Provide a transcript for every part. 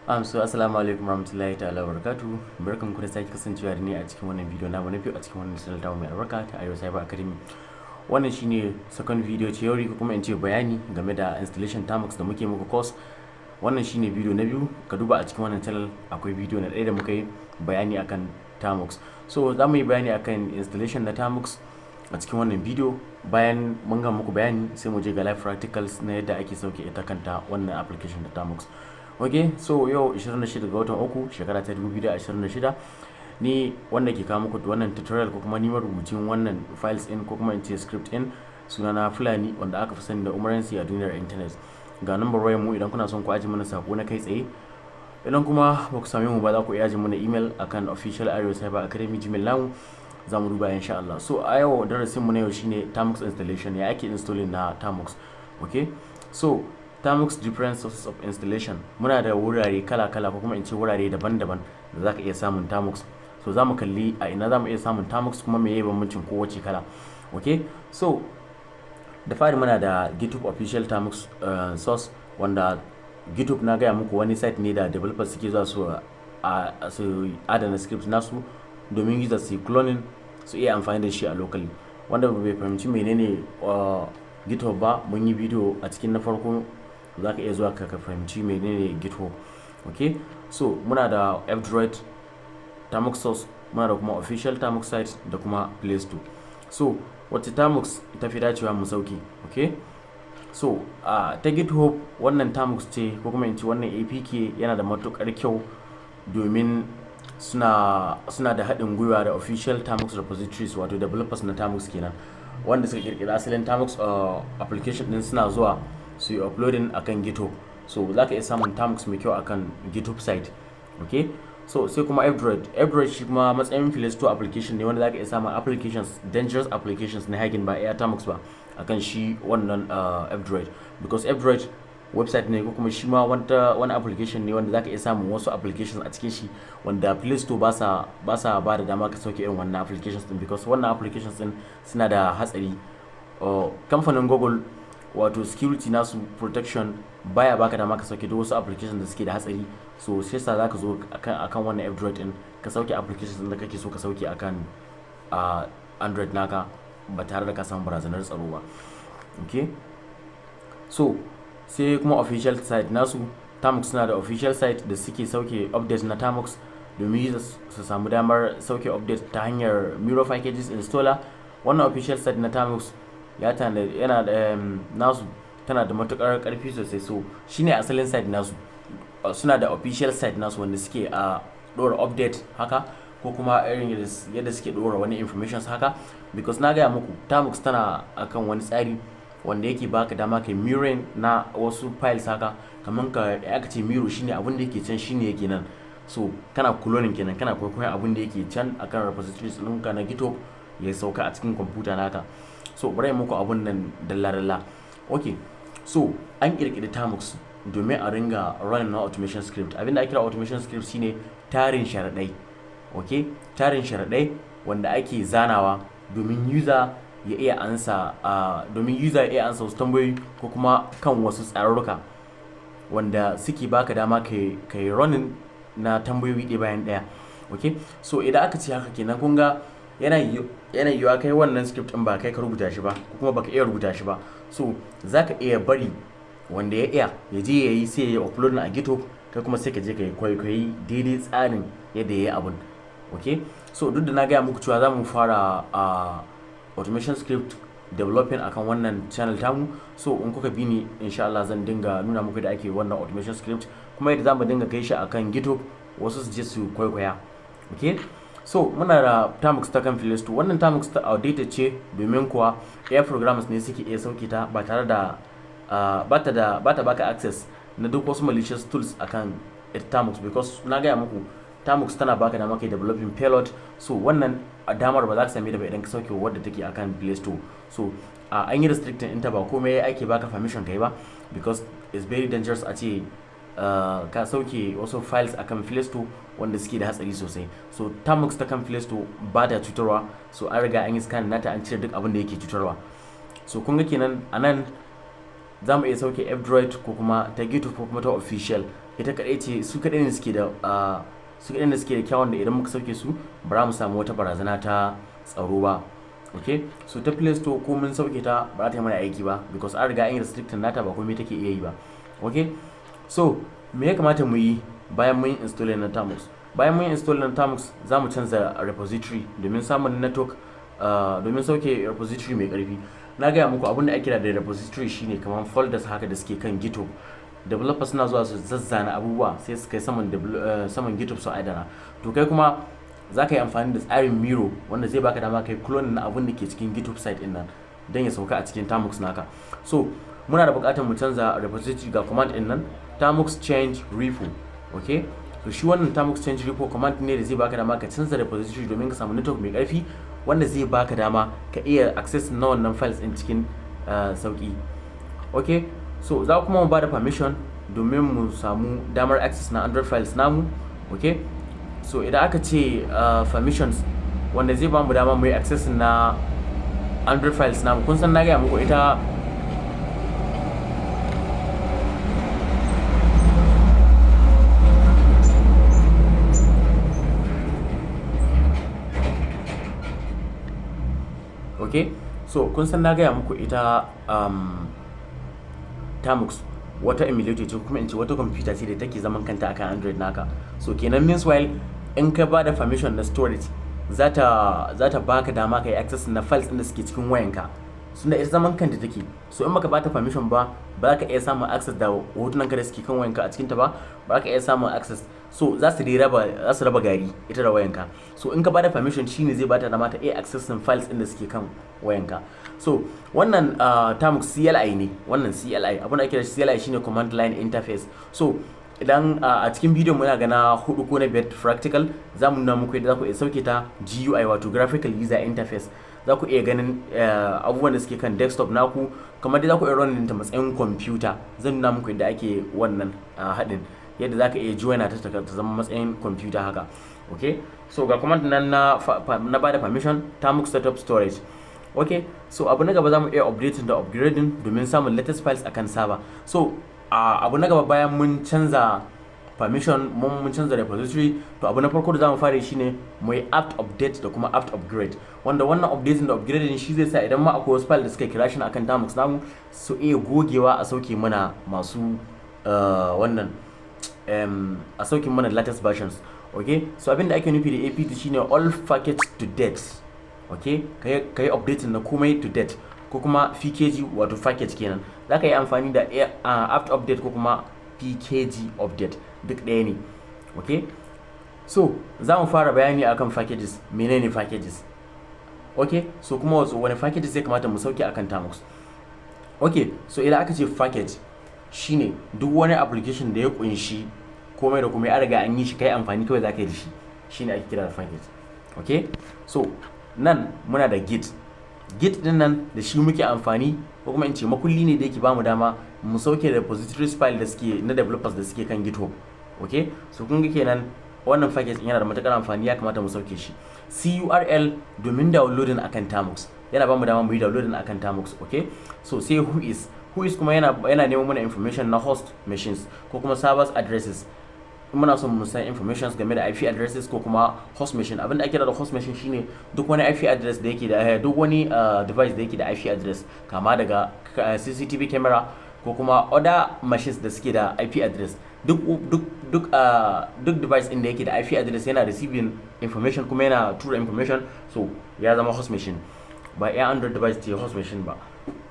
So assalamu alaikum warahmatullahi ta'ala barakatuh. Barkan ku da sake kasancewa da ni a cikin wannan video na biyu a cikin wannan channel ta mai albarka ta arewacyberacademy. Wannan shine second video theory ko kuma in ce bayani game da installation Termux da muke muku course. Wannan shine video na biyu. Ka duba a cikin wannan channel akwai video na ɗaya da muka yi bayani akan Termux. So za mu yi bayani akan installation na Termux a cikin wannan video. Bayan mun ga muku bayani sai mu je ga live practicals na yadda ake sauke ita kanta wannan application da Termux. Okay, so yau 26 ga watan uku shekara ta 2026 ni wanda ke kawo muku wannan tutorial ko kuma ni marubucin wannan files in ko kuma in ce script in sunana Fulani wanda aka fi sani da umaransi a duniyar internet. Ga number wayar mu idan kuna son ku aje mana sako na kai tsaye, idan kuma ba ku same mu ba za ku iya aje mana email akan official arewacyberacademy gmail namu, za mu duba insha Allah. So a yau darasin mu na yau shine Termux installation, ya ake installing na Termux. Okay, so Termux different sources of installation. Muna da wurare kala-kala ko kuma in ce wurare daban-daban da za ka iya samun Termux. So za mu kalli a ina za mu iya samun Termux kuma me bambancin kowace kala. Okay, so da fari muna da GitHub official Termux source, wanda GitHub na gaya muku wani site ne da developers suke zuwa su adana script nasu domin users su cloning su iya amfani da shi a locally. Wanda bai fahimci menene GitHub ba, mun yi video a cikin na farko, za ka iya zuwa ka fahimci menene GitHub. Okay, so muna da F-Droid Termux source, muna da kuma official Termux site da kuma Play Store. So wacce Termux ta fi dacewa mu sauke? Okay, so ta GitHub wannan Termux ce ko kuma in ce wannan APK yana da matukar kyau domin suna da haɗin gwiwa da official Termux repositories, wato developers na Termux kenan wanda suka kirkira asalin Termux application din suna zuwa su yi uploading akan GitHub. So za ka iya samun Termux mai kyau akan GitHub site. Okay, so sai kuma F-Droid shi kuma matsayin Play Store application ne wanda za ka iya samun applications, dangerous applications na hacking ba iya Termux ba akan shi wannan F-Droid, because F-Droid website ne ko kuma shi ma wani application ne wanda za ka iya samun wasu applications a cikin shi wanda Play Store ba sa ba da dama ka sauke irin wannan applications din, because wannan applications din suna da hatsari. Kamfanin Google wato security nasu protection baya baka dama ka sauke duk wasu applications da suke da hatsari. So sai sa zaka zo akan wannan F-Droid din ka sauke applications din da kake so ka sauke akan Android naka ba tare da ka samu barazanar tsaro ba. Okay, so sai kuma official site nasu. Termux suna da official site da suke sauke updates na Termux domin users su samu damar sauke update ta hanyar Miro packages installer. Wannan official site na Termux yana da nasu tana da matukar karfi sosai. So shine asalin site nasu. Suna da official site nasu wanda suke dora update haka ko kuma irin yadda suke dora wani information haka, because na gaya muku Termux tana akan wani tsari wanda yake baka dama kai mirroring na wasu files haka, kamar aka ce mirror shine abin da yake can shine yake nan. So kana cloning kenan, kana kwaikwayon abin da yake can akan repositories ɗinka na GitHub ya sauka a cikin kwamfuta naka. So bari muku abun nan dalla-dalla. Okay, so an kirkiri Termux domin a ringa running na automation script. Abinda ake kira automation script shine tarin sharadai. Okay, tarin sharadai wanda ake zanawa domin user ya iya ansa wasu tambayoyi ko kuma kan wasu tsarurruka wanda suke baka dama kai running na tambayoyi ɗaya bayan ɗaya. Okay, so idan aka ce haka kenan kun ga yana yiwuwa kai wannan script din ba kai ka rubuta shi ba ko kuma baka iya rubuta shi ba. So zaka iya bari wanda ya je yayi sai ya upload na a GitHub, kai kuma sai ka je kai kwaikwayi daidai tsarin yadda yayi abun. Okay, so duk da na gaya muku cewa za mu fara automation script developing akan wannan channel tamu, so in kuka bi ni insha Allah zan dinga nuna muku da ake wannan automation script kuma yadda zamu dinga kai shi akan GitHub wasu su je su kwaikwaya. Okay, so muna da Termux ta kan Play Store. Wannan Termux ta outdated ce domin kuwa AI programmers ne suke iya sauke ta ba tare da ba ta baka access na duk wasu malicious tools akan Termux, because na gaya muku Termux tana baka dama kai developing payload. So wannan damar ba za ka same da ba idan ka sauke wadda take akan Play Store. So an yi restricting inta ba komai ake baka permission kai ba, because it's very dangerous a ce ka sauke wasu files akan Play Store wanda suke da hatsari sosai. So Termux ta kan Play Store ba ta cutarwa, so an riga an yi scan nata an cire duk abin da yake cutarwa. So kun ga kenan anan za mu iya sauke F-Droid ko kuma ta GitHub ko kuma ta official ita kadai ce, su kadai ne suke da kyawun da idan muka sauke su ba za mu samu wata barazana ta tsaro ba. Okay, so ta Play Store ko mun sauke ta ba za ta yi mana aiki ba because an riga an yi restricted nata, ba komai take iya yi ba. Okay, so me ya kamata mu yi bayan mun install na Termux? Bayan mun install na Termux za mu canza repository domin samun network, domin sauke repository mai karfi. Na gaya muku abin da ake kira da repository shine kamar folders haka da suke kan GitHub. Developers suna zuwa su zazzana abubuwa sai su kai saman GitHub su adana. To kai kuma za ka yi amfani da tsarin Miro wanda zai baka dama kai clone na abin da ke cikin GitHub site din nan don ya sauka a cikin Termux naka. So muna da buƙatar mu canza repository ga command din nan, Termux change repo. Okay, to shi wannan Termux change repo command ne da zai baka dama ka canza repository domin ka samu network mai ƙarfi wanda zai baka dama ka iya access na wannan files din cikin sauki. Okay, so za kuma mu bada permission domin mu samu damar access na Android files namu. Okay, so idan aka ce permissions wanda zai ba mu dama mu yi access na Android files namu, kun san na gaya muku ita okay, so kun san na gaya muku ita Termux wata emulator ce, kuma in ce wata computer ce da take zaman kanta akan Android naka. So kenan meanwhile in ka bada permission na storage za ta baka dama ka yi access na files din da suke cikin wayanka, sun da ita zaman kanta take. So in baka bata permission ba za ka iya samun access da hotunan ka da suke kan wayanka a cikin ta ba ka iya samun access. So za su raba gari ita da wayanka. So in ka bada permission shine zai bata dama ta iya access din files din da suke kan wayanka. So wannan Termux CLI ne, wannan CLI abin da ake da CLI shine command line interface. So idan a cikin bidiyon muna gana 4 ko na 5 practical za mu nuna muku yadda za ku iya sauke ta GUI wato graphical user interface. Za ku iya ganin abubuwan da suke kan desktop naku, kamar dai za ku iya running ta matsayin computer. Zan nuna muku yadda ake wannan haɗin, yadda za ka iya joina ta zama matsayin computer haka. Okay, so ga command nan na bada permission Termux setup storage. Okay, so abu na gaba za mu iya updating da upgrading domin samun latest files akan server. So abu na gaba bayan mun canza permission, mun canza repository, to abu na farko da za mu fara shine mu yi apt update da kuma apt upgrade, wanda wannan updating da upgrading shi zai sa idan ma akwai wasu file da suka kira shi akan Termux namu su iya gogewa a sauke mana masu wannan a sauke mana latest versions. Okay, so abinda ake nufi da apt shine all package to date. Okay, kai updating na komai to date ko kuma pkg wato package kenan. Za ka yi amfani da apt update ko kuma pkg update, duk ɗaya ne. Okay, so za mu fara bayani akan packages. Menene packages? Okay, so kuma wani packages sai kamata mu sauke akan Termux. Okay, so idan aka ce package shine duk wani application da ya kunshi komai da komai an riga an yi shi, kai amfani kawai za ka yi da shi, shine ake kira da package. Okay, so nan muna da git din nan da shi muke amfani, ko kuma in ce makulli ne da yake bamu dama mu sauke repositories file da suke na developers da suke kan GitHub. Okay, so kun ga kenan wannan package yana da matakar amfani, ya kamata mu sauke shi. curl domin downloading akan Termux, yana bamu dama mu yi downloading akan Termux. Okay, so sai who is kuma yana neman mana information na host machines ko kuma servers addresses. Muna son mu san informations game da IP addresses ko kuma host machine. Abinda ake da host machine shine duk wani IP address da yake da duk wani device da yake da IP address, kama daga CCTV camera ko kuma other machines da suke da IP address. Duk device din da yake da IP address yana receiving information kuma yana tura information, so ya zama host machine. Ba Android device ce host machine ba.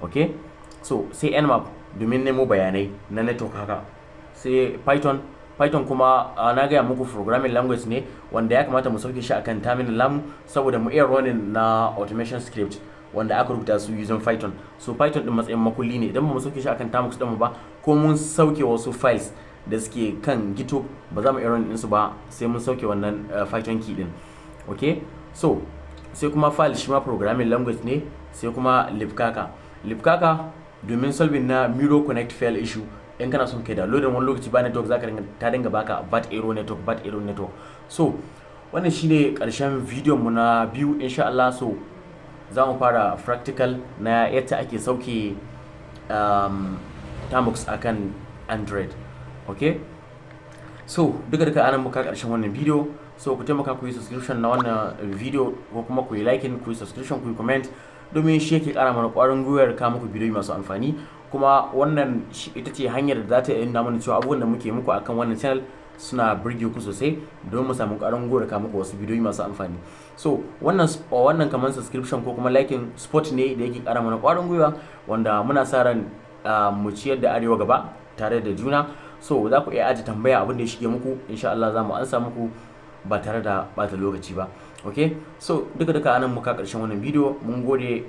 Okay, so sai nmap domin nemo bayanai na network haka. Sai Python kuma na gaya muku programming language ne wanda ya kamata mu sauke shi akan terminal namu saboda mu iya running na automation script wanda aka rubuta su using Python. So Python din matsayin makulli ne, idan ba mu sauke shi akan Termux din mu ba ko mun sauke wasu files da suke kan GitHub ba za mu iya running din su ba sai mun sauke wannan Python key din. Okay, so sai kuma file shi ma programming language ne. Sai kuma libkaka domin solving na Miro connect fail issue. In kana son kai downloading wani lokaci ba network zaka ta dinga baka bad error network. So wannan shine karshen bidiyon mu na biyu insha Allah. So za mu fara practical na yadda ake sauke Termux akan Android. Okay, So duka anan muka karshen wannan video. So ku taimaka ku yi subscription na wannan video, ko kuma ku yi liking, ku yi subscription, ku yi comment, domin shi yake kara mana kwarin gwiwar ka muku bidiyoyi masu amfani. Kuma wannan ita ce hanyar da za ta nuna mana cewa abubuwan da muke muku akan wannan channel suna burge ku sosai, don mu samu karin gwiwar ka muku wasu bidiyoyi masu amfani. So wannan kamar subscription ko kuma liking spot ne da yake kara mana kwarin gwiwa, wanda muna sa ran mu ciyar da Arewa gaba tare da juna. So za ku iya aje tambaya abin da ya shige muku, insha Allah za mu ansa muku ba tare da bata lokaci ba. Okay, so duka anan muka karshen wannan bidiyo. Mun gode.